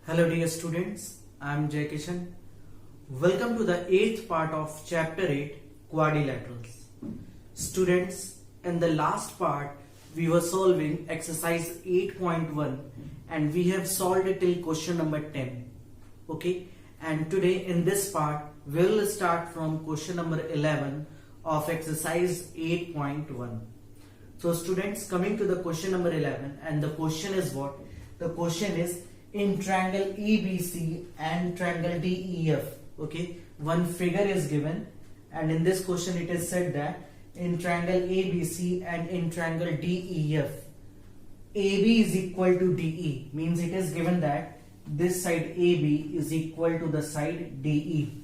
Hello dear students, I am Jay Kishan. Welcome to the 8th part of chapter 8 quadrilaterals. Students, in the last part we were solving exercise 8.1 and we have solved it till question number 10. Okay, and today in this part we will start from question number 11 of exercise 8.1. So students, coming to the question number 11, and the question is what? The question is, in triangle ABC and triangle DEF, okay, one figure is given, and in this question it is said that in triangle ABC and in triangle DEF, AB is equal to DE, means it is given that this side AB is equal to the side DE,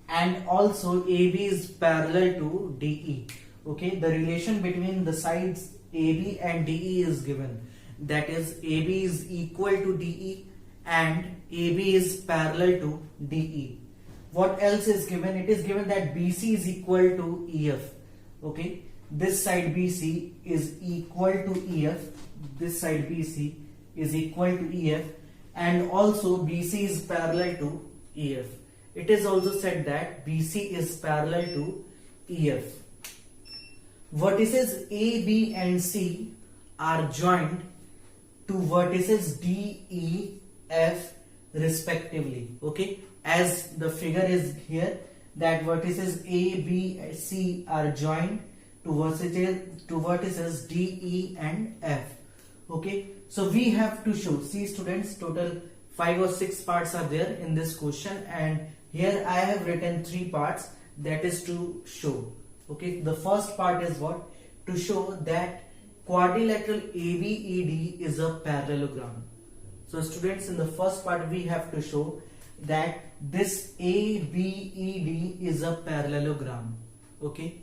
and also AB is parallel to DE. Okay, the relation between the sides AB and DE is given, that is AB is equal to DE and AB is parallel to DE. What else is given? It is given that BC is equal to EF. Okay, this side BC is equal to EF, this side BC is equal to EF, and also BC is parallel to EF. It is also said that BC is parallel to EF. Vertices A, B and C are joined to vertices D, E, F respectively. Okay, as the figure is here, that vertices A, B, C are joined to vertices D, E and F. Okay, so we have to show, see students, total 5 or 6 parts are there in this question, and here I have written 3 parts, that is to show. Okay, the first part is what? To show that quadrilateral ABED is a parallelogram. So students, in the first part we have to show that this ABED is a parallelogram. Okay,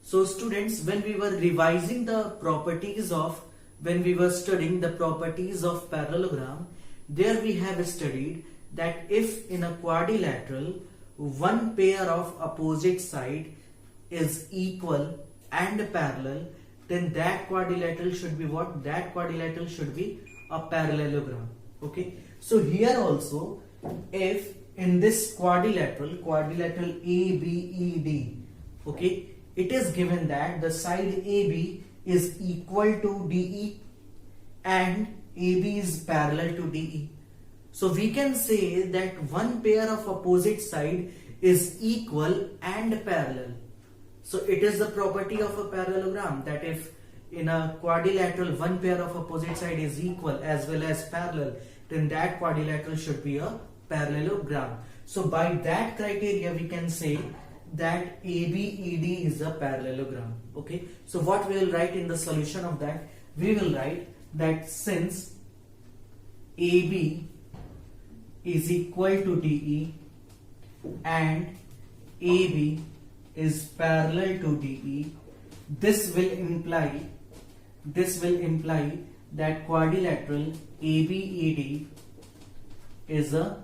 so students, when we were revising the properties of, when we were studying the properties of parallelogram, there we have studied that if in a quadrilateral one pair of opposite side is equal and parallel, then that quadrilateral should be what? That quadrilateral should be a parallelogram. Okay, so here also, if in this quadrilateral ABED, okay, it is given that the side AB is equal to DE and AB is parallel to DE. So we can say that one pair of opposite side is equal and parallel. So it is the property of a parallelogram that if in a quadrilateral one pair of opposite side is equal as well as parallel, then that quadrilateral should be a parallelogram. So by that criteria we can say that ABED is a parallelogram. Okay, so what we will write in the solution of that? We will write that since AB is equal to DE and AB is parallel to DE, this will imply that quadrilateral ABED is a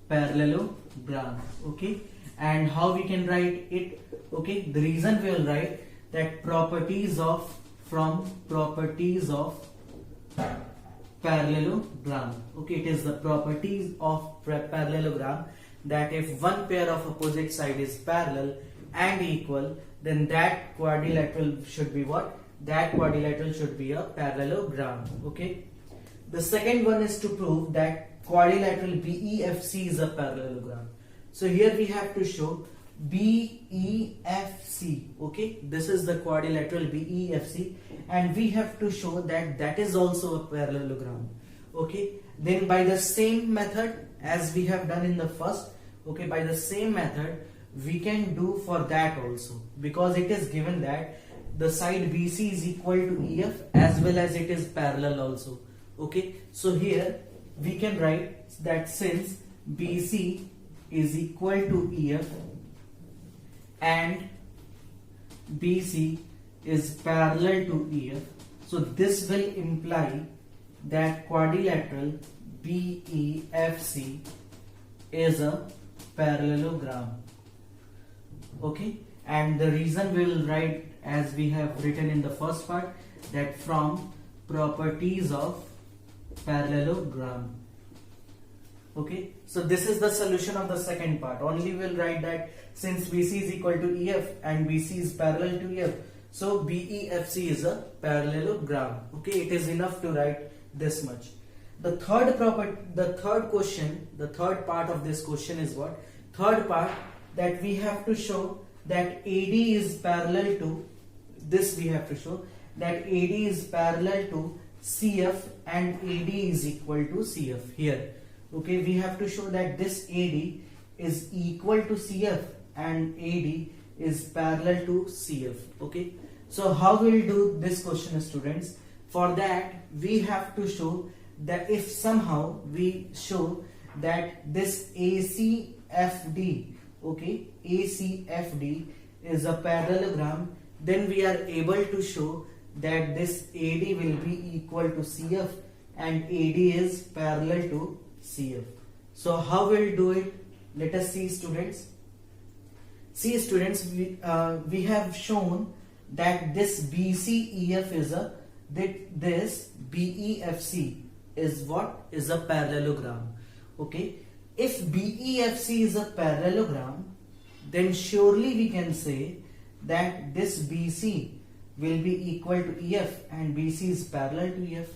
parallelogram. Okay, and how we can write it? Okay, the reason we will write that properties of parallelogram. Okay, it is the properties of parallelogram that if one pair of opposite side is parallel and equal, then that quadrilateral should be what? That quadrilateral should be a parallelogram. Okay, the second one is to prove that quadrilateral BEFC is a parallelogram. So here we have to show BEFC. Okay, this is the quadrilateral BEFC, and we have to show that that is also a parallelogram. Okay, then by the same method as we have done in the first, okay, by the same method we can do for that also, because it is given that the side BC is equal to EF as well as it is parallel also. Okay, so here we can write that since BC is equal to EF and BC is parallel to EF, so this will imply that quadrilateral BEFC is a parallelogram. Okay, and the reason we will write as we have written in the first part, that from properties of parallelogram. Okay, so this is the solution of the second part. Only we'll write that since BC is equal to EF and BC is parallel to EF, so BEFC is a parallelogram. Okay, it is enough to write this much. The third question, the third part of this question is what? Third part, that we have to show that AD is parallel to this. We have to show that AD is parallel to CF and AD is equal to CF here. Okay, we have to show that this AD is equal to CF and AD is parallel to CF. Okay, so how will we do this question, students? For that, we have to show that if somehow we show that this ACFD, okay, ACFD is a parallelogram, then we are able to show that this AD will be equal to CF and AD is parallel to CF. So how we'll do it? Let us see, students. See, students, we have shown that this BCEF is this BEFC is what? Is a parallelogram. Okay, if BEFC is a parallelogram, then surely we can say that this BC will be equal to EF and BC is parallel to EF,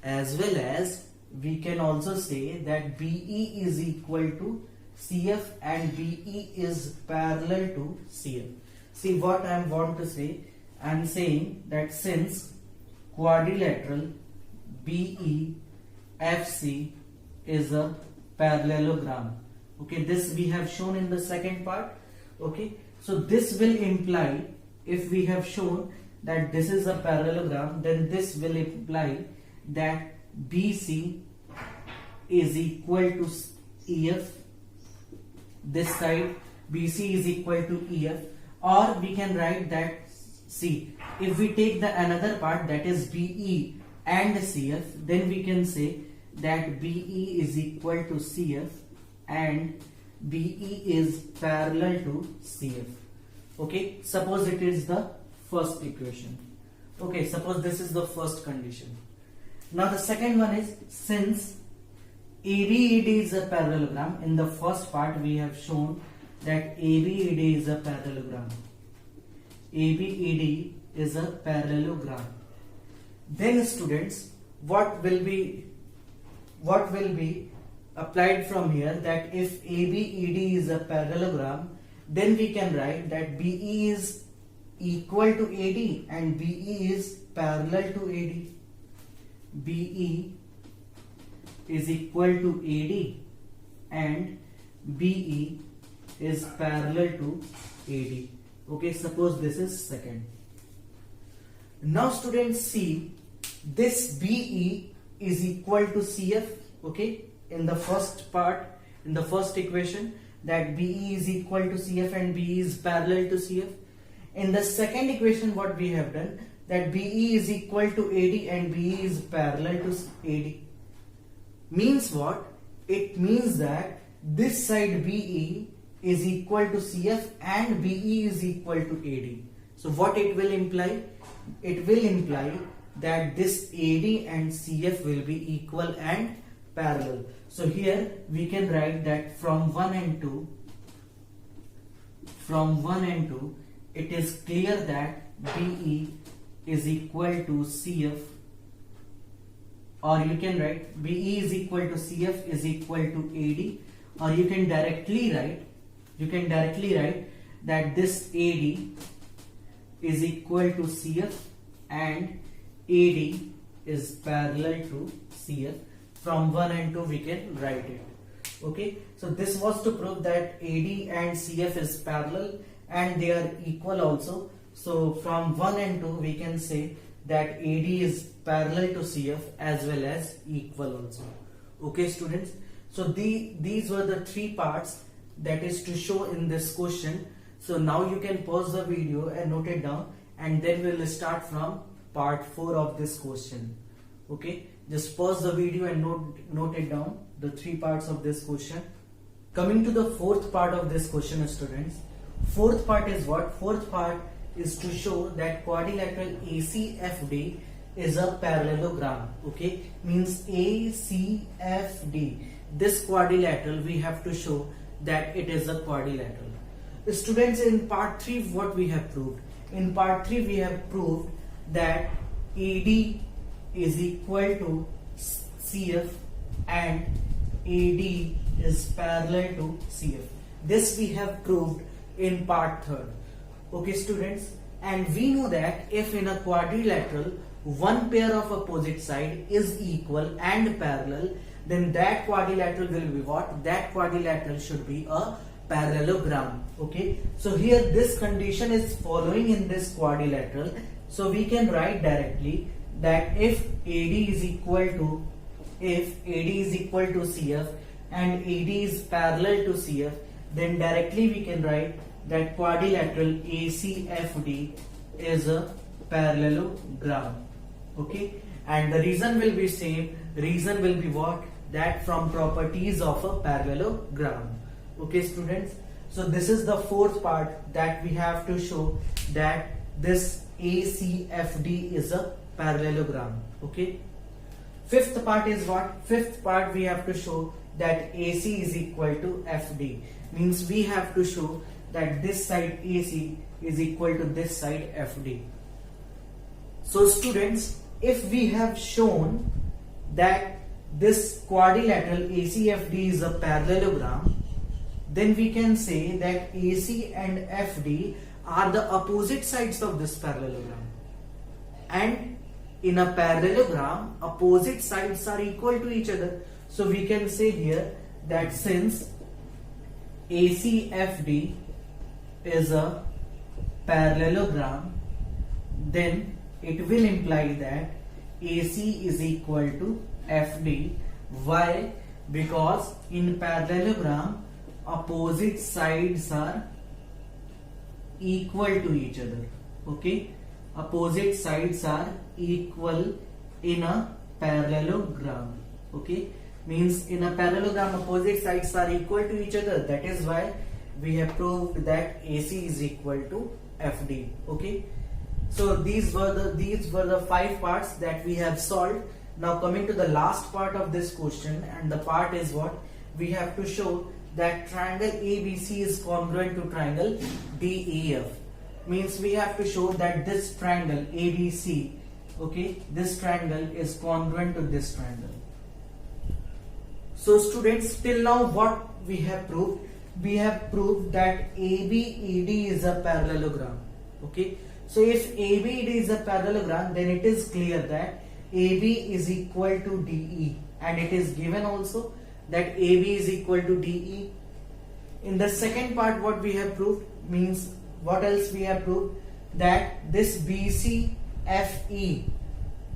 as well as we can also say that BE is equal to CF and BE is parallel to CF. See what I want to say? I am saying that since quadrilateral BEFC is a parallelogram, okay, this we have shown in the second part. Okay, so this will imply, if we have shown that this is a parallelogram, then this will imply that BC is equal to EF, this side BC is equal to EF, or we can write that, see, if we take the another part, that is BE and CF, then we can say that BE is equal to CF and BE is parallel to CF. Okay, suppose it is the first equation. Okay, suppose this is the first condition. Now the second one is, since ABED is a parallelogram, in the first part we have shown that ABED is a parallelogram. ABED is a parallelogram. Then students, what will be applied from here, that if ABED is a parallelogram, then we can write that BE is equal to AD and BE is parallel to AD. BE is equal to AD and BE is parallel to AD. Okay, suppose this is second. Now students, see, this BE is equal to CF. Okay, in the first part, in the first equation, that BE is equal to CF and BE is parallel to CF. In the second equation, what we have done, that BE is equal to AD and BE is parallel to AD. Means what? It means that this side BE is equal to CF and BE is equal to AD. So what it will imply? It will imply that this AD and CF will be equal and parallel. So here we can write that from 1 and 2, it is clear that BE is equal to CF, or you can write BE is equal to CF is equal to AD, or you can directly write that this AD is equal to CF and AD is parallel to CF. From 1 and 2 we can write it. Okay, so this was to prove that AD and CF is parallel and they are equal also. So from 1 and 2 we can say that AD is parallel to CF as well as equal also. Okay students, so these were the three parts that is to show in this question. So now you can pause the video and note it down, and then we'll start from part 4 of this question. Okay, just pause the video and note it down, the three parts of this question. Coming to the fourth part of this question, students. Fourth part is what? Fourth part is to show that quadrilateral ACFD is a parallelogram. Okay, means ACFD. this quadrilateral, we have to show that it is a quadrilateral. Students, in part 3 what we have proved? In part 3 we have proved that AD is equal to CF and AD is parallel to CF. This we have proved in part 3rd. Okay students, and we know that if in a quadrilateral one pair of opposite side is equal and parallel, then that quadrilateral will be what? That quadrilateral should be a parallelogram. Okay, so here this condition is following in this quadrilateral, so we can write directly that if AD is equal to CF and AD is parallel to CF, then directly we can write that quadrilateral ACFD is a parallelogram. Okay, and the reason will be same. Reason will be what? That from properties of a parallelogram. Okay students, so this is the 4th part that we have to show that this ACFD is a parallelogram. Okay, 5th part is what? 5th part we have to show that AC is equal to FD, means we have to show that this side AC is equal to this side FD. So students, if we have shown that this quadrilateral ACFD is a parallelogram, then we can say that AC and FD are the opposite sides of this parallelogram. And in a parallelogram, opposite sides are equal to each other. So we can say here that since ACFD is a parallelogram, then it will imply that AC is equal to FD. Why? Because in parallelogram, opposite sides are equal to each other. Okay, opposite sides are equal in a parallelogram. Okay, means in a parallelogram opposite sides are equal to each other. That is why we have proved that AC is equal to FD. Okay, so these were the 5 parts that we have solved. Now coming to the last part of this question, and the part is what? We have to show that triangle ABC is congruent to triangle DEF. Means we have to show that this triangle ABC, okay, this triangle is congruent to this triangle. So students, till now what we have proved? We have proved that ABED is a parallelogram. Okay, so if ABED is a parallelogram, then it is clear that AB is equal to DE, and it is given also that AB is equal to DE. In the second part what we have proved, means what else we have proved? That this BCFE,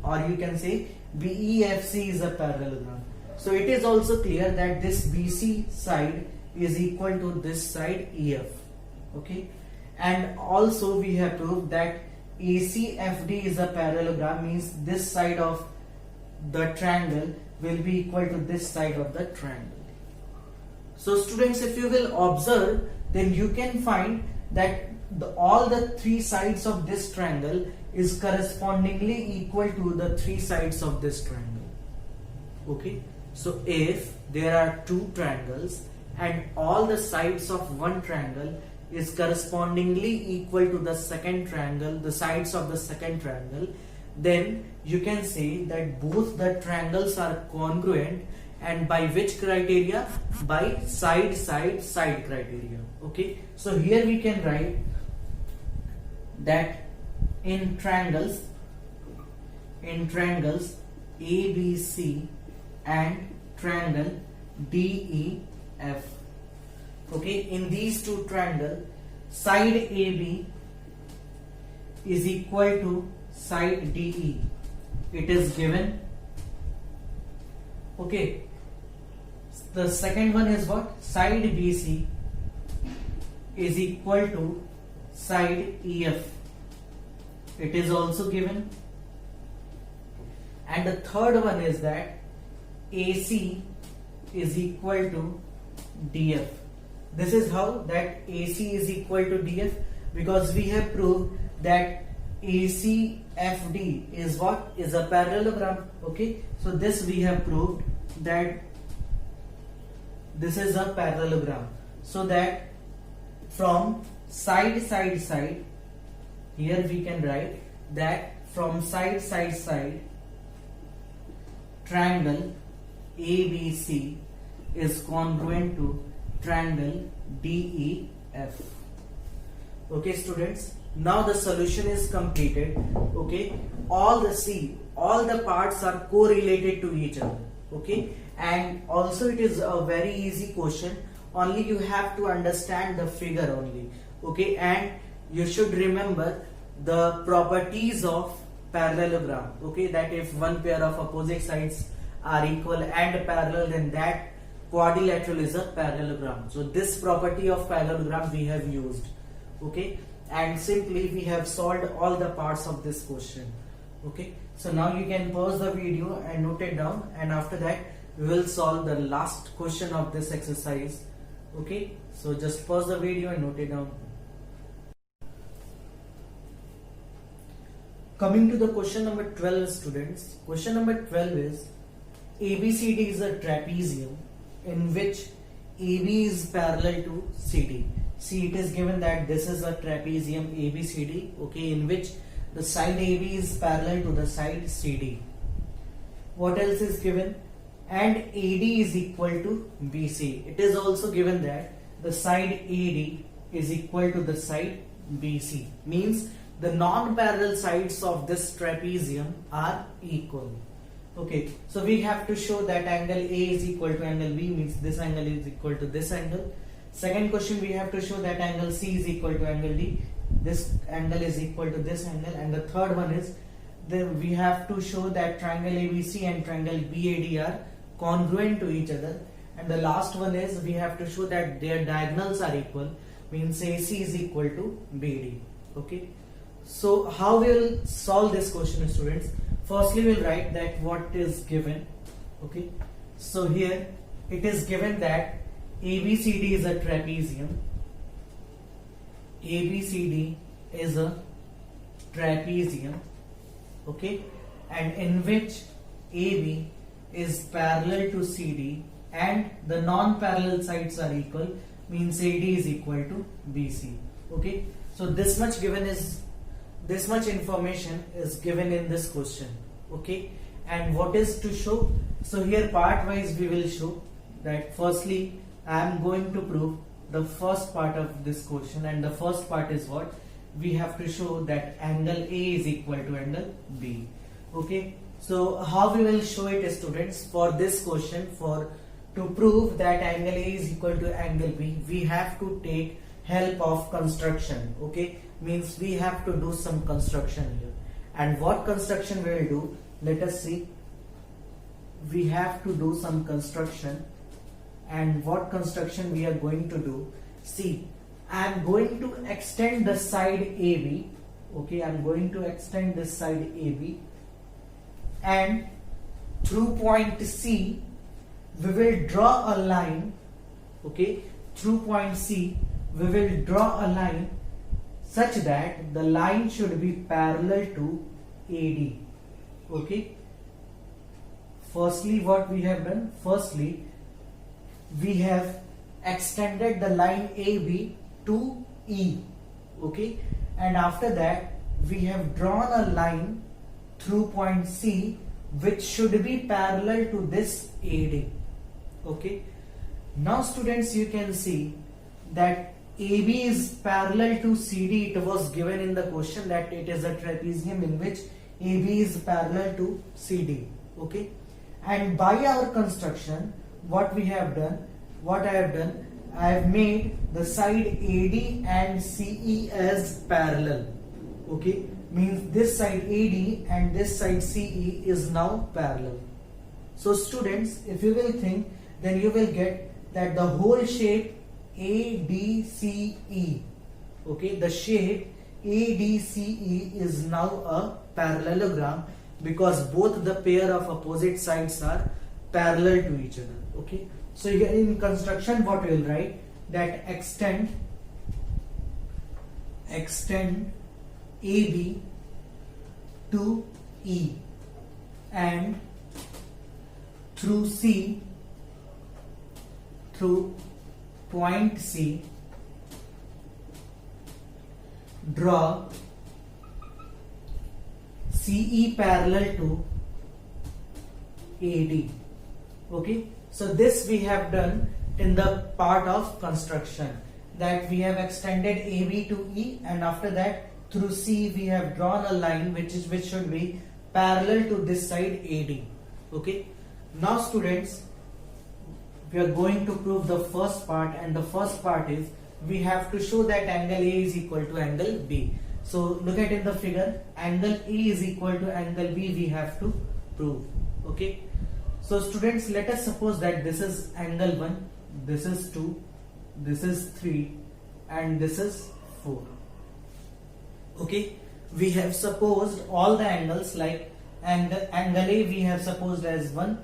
or you can say BEFC is a parallelogram. So it is also clear that this BC side is equal to this side EF. Okay, and also we have proved that ACFD is a parallelogram, means this side of the triangle will be equal to this side of the triangle. So students, if you will observe, then you can find that all the 3 sides of this triangle is correspondingly equal to the 3 sides of this triangle. Okay, so if there are 2 triangles and all the sides of one triangle is correspondingly equal to the second triangle, the sides of the second triangle, then you can say that both the triangles are congruent. And by which criteria? By side criteria. Okay, so here we can write that in triangles ABC and triangle DEF, okay, in these 2 triangles, side AB is equal to side DE. It is given. Okay, the second one is what? Side BC is equal to side EF. It is also given. And the third one is that AC is equal to DF. This is how that AC is equal to DF, because we have proved that ACFD is what? Is a parallelogram. Okay, so this we have proved that this is a parallelogram. So that from side, here we can write that from side, triangle ABC is congruent to triangle DEF. Okay students, now the solution is completed. Okay, all the parts are correlated to each other. Okay, and also it is a very easy question, only you have to understand the figure only. Okay, and you should remember the properties of parallelogram. Okay, that if one pair of opposite sides are equal and parallel, then that quadrilateral is a parallelogram. So this property of parallelogram we have used. Okay, and simply we have solved all the parts of this question. Okay, so now you can pause the video and note it down, and after that we will solve the last question of this exercise. Okay, so just pause the video and note it down. Coming to the question number 12, students. Question number 12 is ABCD is a trapezium in which AB is parallel to CD. See, it is given that this is a trapezium ABCD, okay, in which the side AB is parallel to the side CD. What else is given? And AD is equal to BC. It is also given that the side AD is equal to the side BC. Means the non-parallel sides of this trapezium are equal. Okay, so we have to show that angle A is equal to angle B, means this angle is equal to this angle. Second question, we have to show that angle C is equal to angle D. This angle is equal to this angle. And the third one is we have to show that triangle ABC and triangle BAD are congruent to each other. And the last one is we have to show that their diagonals are equal, means AC is equal to BD. Okay, so how we will solve this question, students? Firstly, we'll write that what is given. Okay, so here it is given that ABCD is a trapezium. ABCD is a trapezium, okay, and in which AB is parallel to CD and the non-parallel sides are equal, means AD is equal to BC. Okay, so this much information is given in this question. Okay, and what is to show? So here part wise we will show that firstly I am going to prove the first part of this question, and the first part is what? We have to show that angle A is equal to angle B. Okay, so how we will show it, students? For this question, to prove that angle A is equal to angle B, we have to take help of construction. Okay, means we have to do some construction here. And what construction we will do? Let us see. We have to do some construction. And what construction we are going to do? See, I am going to extend the side AB. Okay, I am going to extend this side AB, and through point C we will draw a line. Okay, through point C we will draw a line such that the line should be parallel to AD. Okay, firstly what we have done? Firstly, we have extended the line AB to E. Okay, and after that we have drawn a line through point C which should be parallel to this AD. Okay, now students, you can see that AB is parallel to CD. It was given in the question that it is a trapezium in which AB is parallel to CD. Okay, and by our construction, what I have done, I have made the side AD and CE as parallel. Okay, means this side AD and this side CE is now parallel. So students, if you will think, then you will get that the whole shape ADCE, okay, the shape ADCE is now a parallelogram because both the pair of opposite sides are parallel to each other. Okay, so here in construction what we will write, that extend AB to E and through through point C, draw CE parallel to AD. Okay, so this we have done in the part of construction, that we have extended AB to E, and after that through C we have drawn a line which should be parallel to this side AD. Okay, now students, we are going to prove the first part, and the first part is we have to show that angle A is equal to angle B. So look at in the figure, angle A is equal to angle B we have to prove. Okay, so students, let us suppose that this is angle 1, this is 2, this is 3, and this is 4. Okay, we have supposed all the angles, like angle A we have supposed as 1,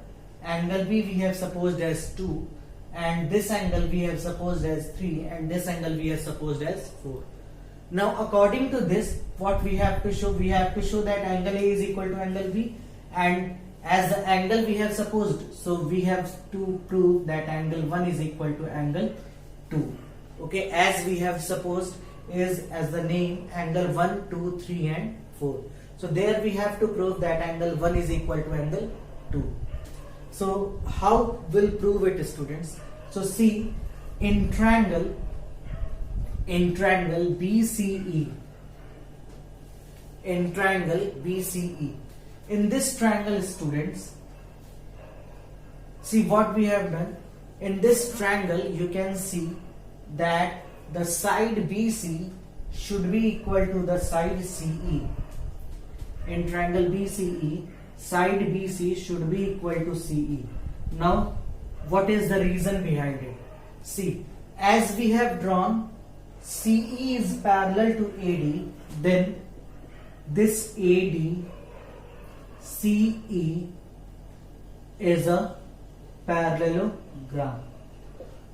angle B we have supposed as 2, and this angle we have supposed as 3, and this angle we have supposed as 4. Now according to this, what we have to show? We have to show that angle A is equal to angle B, and as the angle we have supposed, so we have to prove that angle 1 is equal to angle 2. Okay, as we have supposed is as the name angle 1, 2, 3 and 4. So there we have to prove that angle 1 is equal to angle 2. So how will prove it, students? So see, in triangle BCE, in this triangle, students, see what we have done. In this triangle you can see that the side BC should be equal to the side CE. In triangle BCE, side BC should be equal to CE. Now what is the reason behind it? See, as we have drawn CE is parallel to AD, then this AD CE is a parallelogram.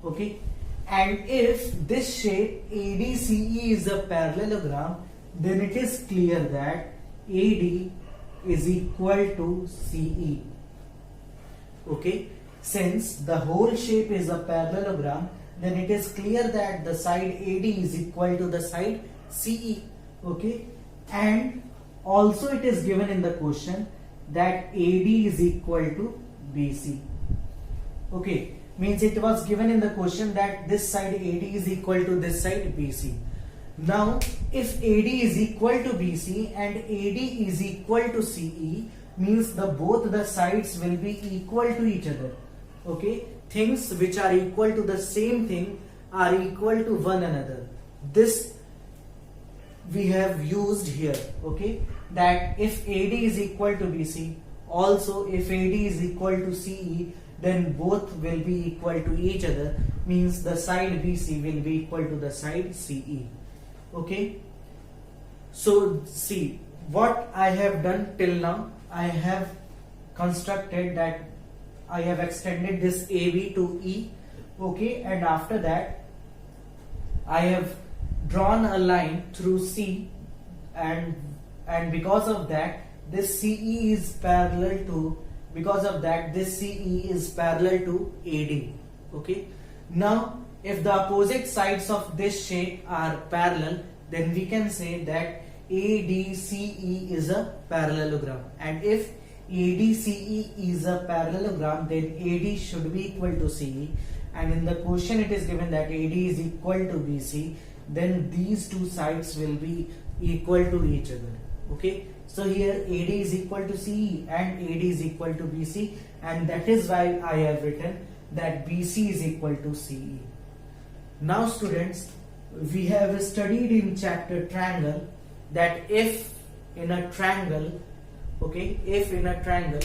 Okay, and if this shape ADCE is a parallelogram, then it is clear that AD is equal to CE. Okay, since the whole shape is a parallelogram, then it is clear that the side AD is equal to the side CE. Okay, and also it is given in the question that AD is equal to BC. Okay, means it was given in the question that this side AD is equal to this side BC. Now if AD is equal to BC and AD is equal to CE, means both the sides will be equal to each other. Okay, things which are equal to the same thing are equal to one another. This we have used here. Okay, that if AD is equal to BC, also if AD is equal to CE, then both will be equal to each other, means the side BC will be equal to the side CE. Okay, so see what I have done till now. I have constructed that I have extended this AB to E. Okay, and after that I have drawn a line through C, and because of that this CE is parallel to, because of that this CE is parallel to AD. Okay, now if the opposite sides of this shape are parallel, then we can say that ADCE is a parallelogram, and if ADCE is a parallelogram, then AD should be equal to CE, and in the question it is given that AD is equal to BC, then these two sides will be equal to each other. Okay, so here AD is equal to CE and AD is equal to BC, and that is why I have written that BC is equal to CE. Now students, we have studied in chapter triangle that if in a triangle, okay, if in a triangle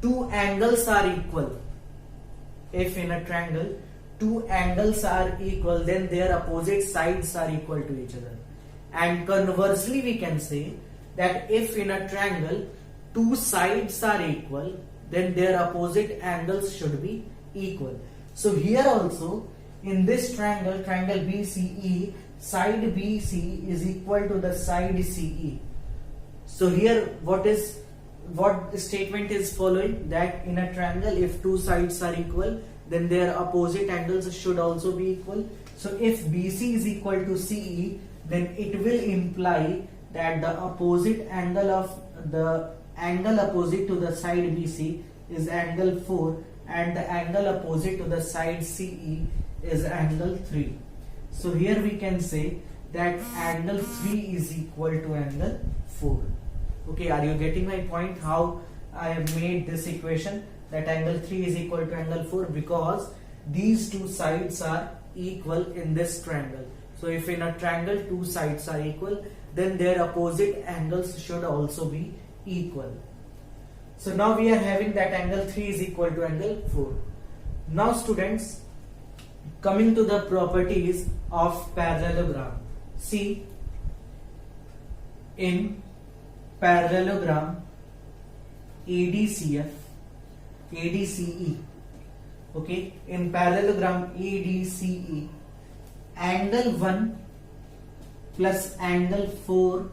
two angles are equal, if in a triangle two angles are equal, then their opposite sides are equal to each other. And conversely we can say that if in a triangle two sides are equal, then their opposite angles should be equal. So here also in this triangle BCE, side BC is equal to the side CE. So here what statement is following, that in a triangle if two sides are equal, then their opposite angles should also be equal. So if BC is equal to CE, then it will imply that the opposite angle of the angle opposite to the side BC is angle 4 and the angle opposite to the side CE is angle 3. So here we can say that angle 3 is equal to angle 4. Okay, are you getting my point? How I have made this equation that angle 3 is equal to angle 4? Because these two sides are equal in this triangle. So if in a triangle two sides are equal, then their opposite angles should also be equal. So now we are having that angle 3 is equal to angle 4. Now students, coming to the properties of parallelogram. See, in parallelogram ADCE, okay, in parallelogram ADCE, angle 1 plus angle 4,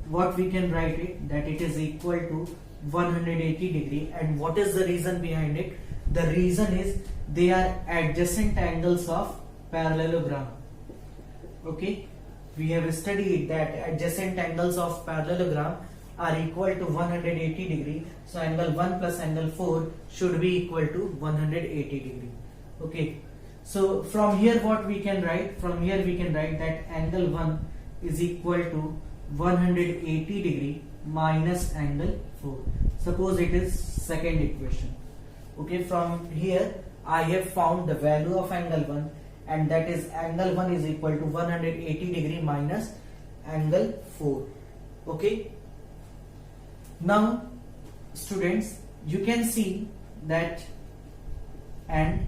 what we can write it, that it is equal to 180 degree. And what is the reason behind it? The reason is they are adjacent angles of parallelogram. Okay, we have studied that adjacent angles of parallelogram are equal to 180 degree. So angle 1 plus angle 4 should be equal to 180 degree. Okay, so from here what we can write? From here we can write that angle 1 is equal to 180 degree minus angle 4. Suppose it is second equation. Okay, from here I have found the value of angle 1, and that is angle 1 is equal to 180 degree minus angle 4. Okay, now students, you can see that, and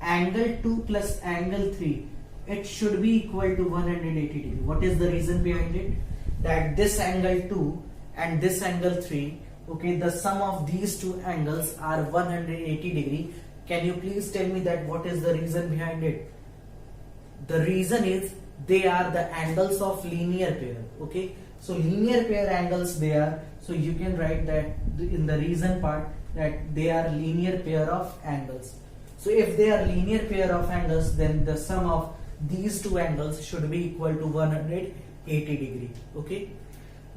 angle 2 plus angle 3, it should be equal to 180 degree. What is the reason behind it? That this angle 2 and this angle 3, okay, the sum of these two angles are 180 degree. Can you please tell me that what is the reason behind it? The reason is they are the angles of linear pair. Okay, so linear pair angles they are, so you can write that in the reason part that they are linear pair of angles. So if they are linear pair of angles, then the sum of these two angles should be equal to 180 degree. Okay,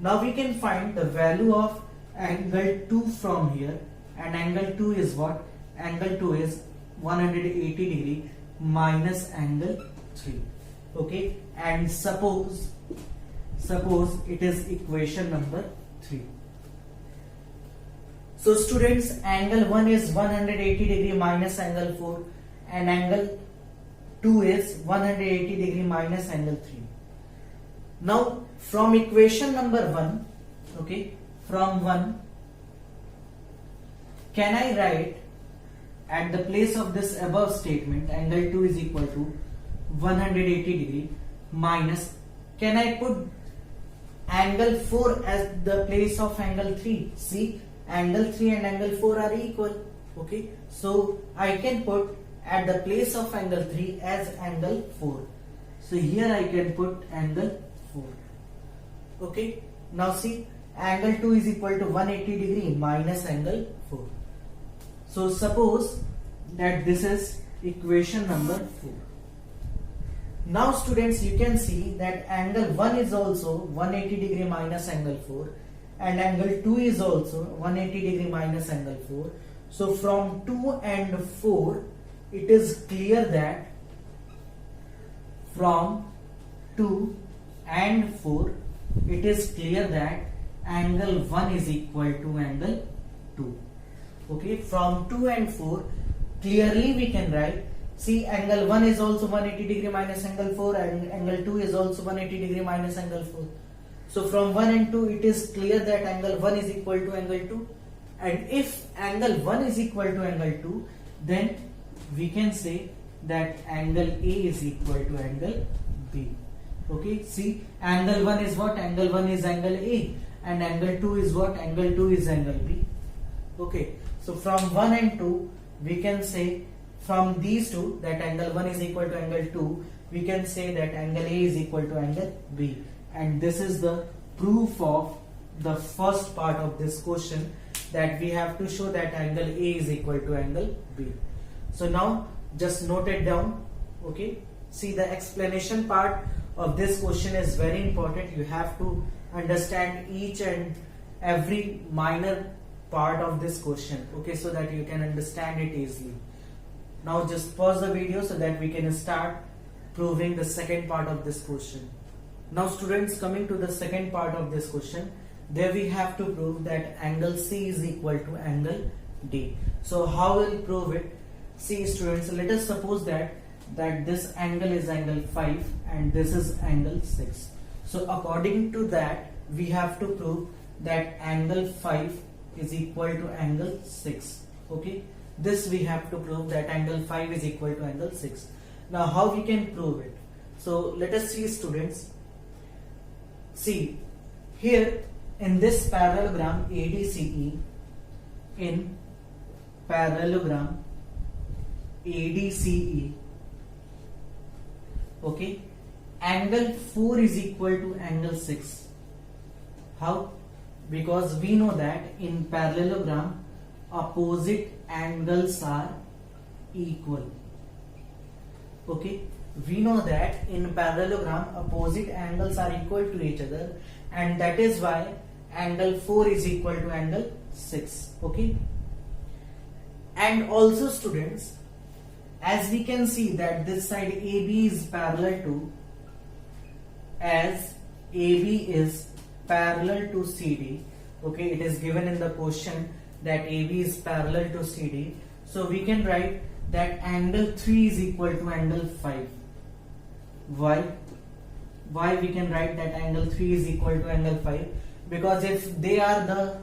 now we can find the value of angle 2 from here, and angle 2 is what? Angle 2 is 180 degree minus angle 3. Okay, and suppose it is equation number 3. So students, angle 1 is 180 degree minus angle 4 and angle 2 is 180 degree minus angle 3. Now from equation number 1, okay, from 1, can I write at the place of this above statement angle 2 is equal to 180 degree minus, can I put angle 4 as the place of angle 3? See, angle 3 and angle 4 are equal. Okay, so I can put at the place of angle 3 as angle 4. So here I can put angle 4. Okay, now see, angle 2 is equal to 180 degree minus angle 4. So suppose that this is equation number 4. Now students, you can see that angle 1 is also 180 degree minus angle 4 and angle 2 is also 180 degree minus angle 4. So from 2 and 4, it is clear that from 2 and 4, it is clear that angle 1 is equal to angle 2. Okay, from 2 and 4, clearly we can write, see, angle 1 is also 180 degree minus angle 4 and angle 2 is also 180 degree minus angle 4. So from 1 and 2, it is clear that angle 1 is equal to angle 2. And if angle 1 is equal to angle 2, then we can say that angle A is equal to angle B. Okay, see, angle 1 is what? Angle 1 is angle A and angle 2 is what? Angle 2 is angle B. Okay, so from 1 and 2, we can say from these two that angle 1 is equal to angle 2, we can say that angle A is equal to angle B. And this is the proof of the first part of this question, that we have to show that angle A is equal to angle B. So now just note it down. Okay, see, the explanation part of this question is very important. You have to understand each and every minor part of this question, okay, so that you can understand it easily. Now just pause the video so that we can start proving the second part of this question. Now students, coming to the second part of this question, there we have to prove that angle C is equal to angle D. So how will prove it? See students, let us suppose that this angle is angle 5 and this is angle 6. So according to that, we have to prove that angle 5 is equal to angle 6. Okay, this we have to prove that angle 5 is equal to angle 6. Now how we can prove it? So let us see students. See here in this parallelogram ADCE, in parallelogram ADCE, okay, angle 4 is equal to angle 6. How? Because we know that in parallelogram opposite angles are equal. Okay, we know that in parallelogram opposite angles are equal to each other, and that is why angle 4 is equal to angle 6. Okay, and also students, as we can see that this side AB is parallel to, as AB is parallel to CD, okay, it is given in the question that AB is parallel to CD, so we can write that angle 3 is equal to angle 5. Why we can write that angle 3 is equal to angle 5? Because if they are the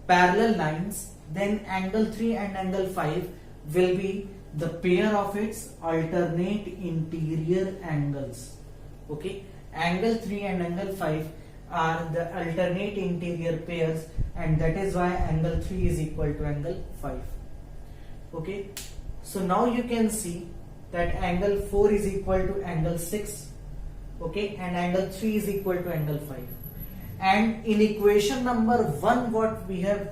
parallel lines, then angle 3 and angle 5 will be the pair of its alternate interior angles. Okay, angle 3 and angle 5 are the alternate interior pairs, and that is why angle 3 is equal to angle 5. Okay, so now you can see that angle 4 is equal to angle 6, okay, and angle 3 is equal to angle 5. And in equation number 1, what we have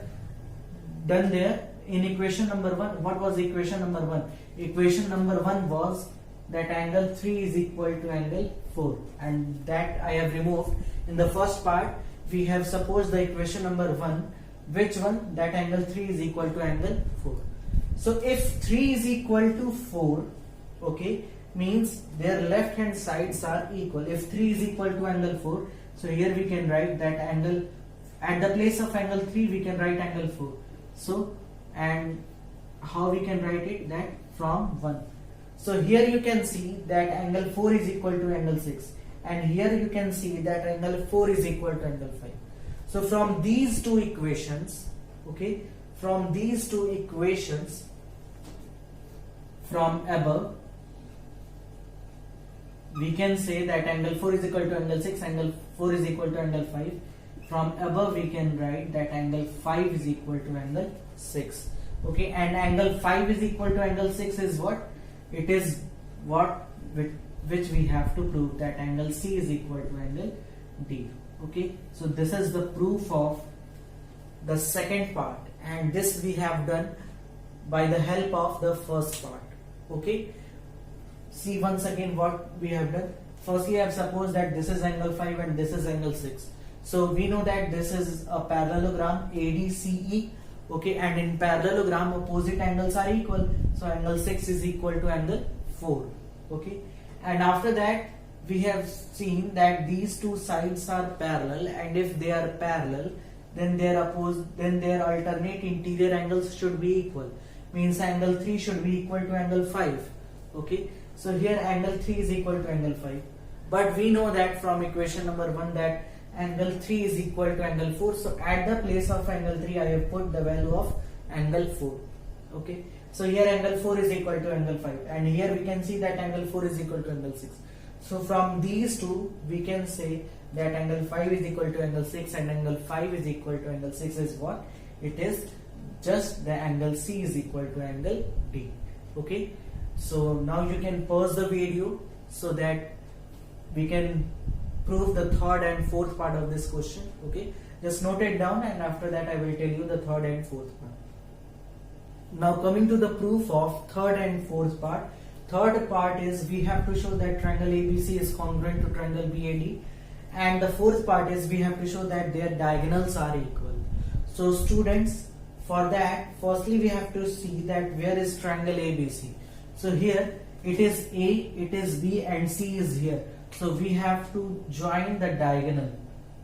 done there, in equation number 1, what was equation number 1? Equation number 1 was that angle 3 is equal to angle 4, and that I have removed. In the first part, we have supposed the equation number 1, which one? That angle 3 is equal to angle 4. So if 3 is equal to 4, okay, means their left hand sides are equal. If 3 is equal to angle 4, so here we can write that angle, at the place of angle 3 we can write angle 4. So, and how we can write it? That from 1. So here you can see that angle 4 is equal to angle 6, and here you can see that angle 4 is equal to angle 5. So from these two equations, okay, from these two equations from above, we can say that angle 4 is equal to angle 6, angle 4 is equal to angle 5. From above we can write that angle 5 is equal to angle 6. Okay, and angle 5 is equal to angle 6 is what? It is what which we have to prove, that angle C is equal to angle D. Okay, so this is the proof of the second part, and this we have done by the help of the first part. Okay, see once again what we have done. Firstly, I have supposed that this is angle 5 and this is angle 6. So we know that this is a parallelogram ADCE, okay, and in parallelogram opposite angles are equal, so angle 6 is equal to angle 4. Okay, and after that we have seen that these two sides are parallel, and if they are parallel, then their alternate interior angles should be equal. Means angle 3 should be equal to angle 5. Okay, so here angle 3 is equal to angle 5, but we know that from equation number 1 that angle 3 is equal to angle 4. So at the place of angle 3 I have put the value of angle 4. Okay, so here angle 4 is equal to angle 5, and here we can see that angle 4 is equal to angle 6. So from these two we can say that angle 5 is equal to angle 6 and angle 5 is equal to angle 6 is what? It is just the angle C is equal to angle D. Okay, so now you can pause the video so that we can prove the third and fourth part of this question. Okay, just note it down, and after that I will tell you the third and fourth part. Now coming to the proof of third and fourth part. Third part is we have to show that triangle ABC is congruent to triangle BAD, and the fourth part is we have to show that their diagonals are equal. So students, for that firstly we have to see that where is triangle ABC. So here it is A, it is B, and C is here. So we have to join the diagonal,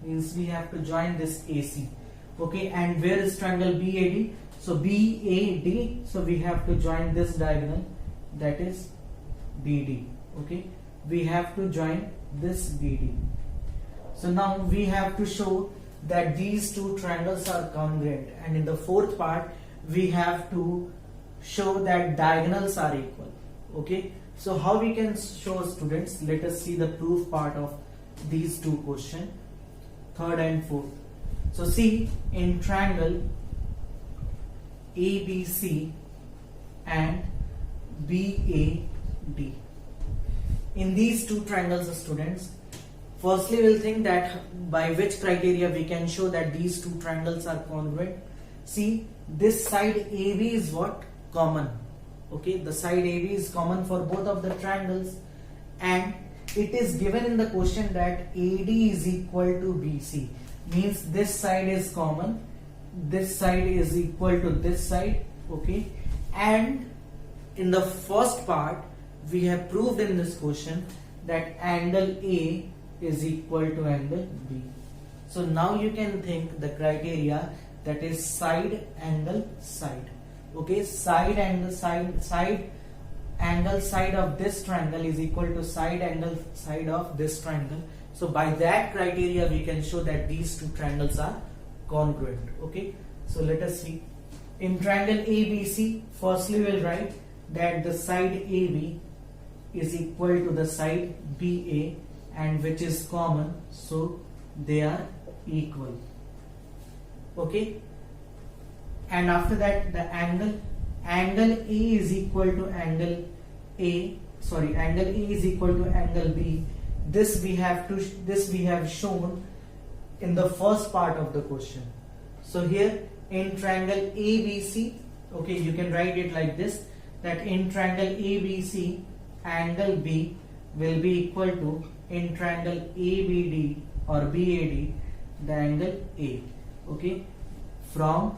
means we have to join this AC. Okay, and where is triangle BAD? So BAD, so we have to join this diagonal, that is BD. Okay, we have to join this BD. So now we have to show that these two triangles are congruent, and in the fourth part we have to show that diagonals are equal. Okay, so how we can show, students? Let us see the proof part of these two questions, third and fourth. So see, in triangle ABC and BAD, in these two triangles, students, firstly we'll think that by which criteria we can show that these two triangles are congruent. See, this side AB is what? Common. Okay, the side AB is common for both of the triangles, and it is given in the question that AD is equal to BC, means this side is common, this side is equal to this side. Okay, and in the first part we have proved in this question that angle A is equal to angle B. So now you can think the criteria, that is side angle side. Okay, side angle side angle side of this triangle is equal to side angle side of this triangle. So by that criteria we can show that these two triangles are congruent. Okay, so let us see. In triangle ABC, firstly we'll write that the side AB is equal to the side BA, and which is common, so they are equal. Okay, and after that the angle A is equal to angle angle A is equal to angle B. This we have shown in the first part of the question. So here in triangle ABC, okay, you can write it like this, that in triangle ABC angle B will be equal to, in triangle ABD or BAD, the angle A. Okay, from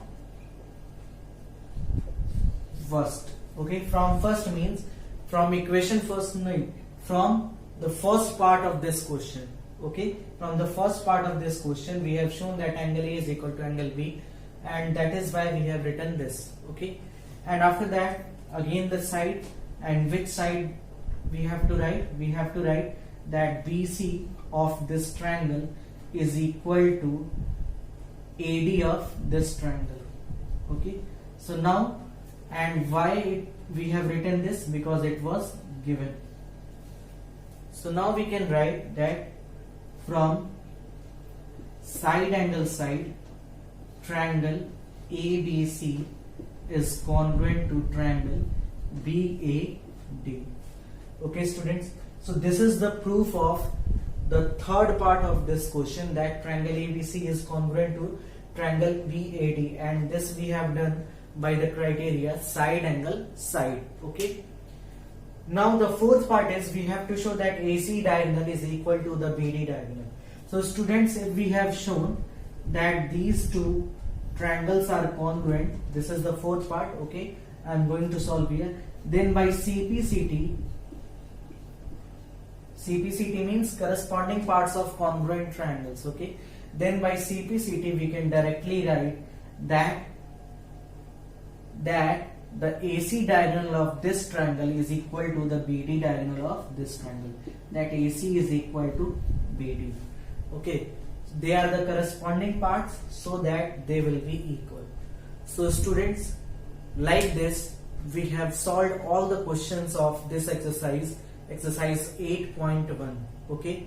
first. Okay, from first means from equation first, no, from the first part of this question. Okay, from the first part of this question we have shown that angle A is equal to angle B, and that is why we have written this. Okay, and after that again the side, and which side we have to write? We have to write that BC of this triangle is equal to AD of this triangle. Okay, so now, and why we have written this? Because it was given. So now we can write that from side angle side, triangle ABC is congruent to triangle BAD. Okay, students, so this is the proof of the third part of this question, that triangle ABC is congruent to triangle BAD, and this we have done by the criteria side angle side. Okay, now the fourth part is we have to show that AC diagonal is equal to the BD diagonal. So students, if we have shown that these two triangles are congruent, this is the fourth part. Okay, I am going to solve here. Then by CPCT means corresponding parts of congruent triangles. Okay, then by CPCT we can directly write that the AC diagonal of this triangle is equal to the BD diagonal of this triangle, that AC is equal to BD. Okay, they are the corresponding parts, so that they will be equal. So students, like this we have solved all the questions of this exercise 8.1. Okay,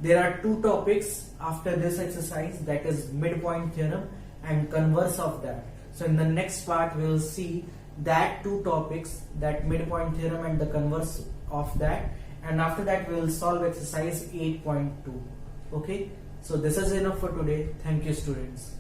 there are two topics after this exercise, that is midpoint theorem and converse of that. So in the next part we will see that two topics, that midpoint theorem and the converse of that, and after that we will solve exercise 8.2. Okay, so this is enough for today. Thank you, students.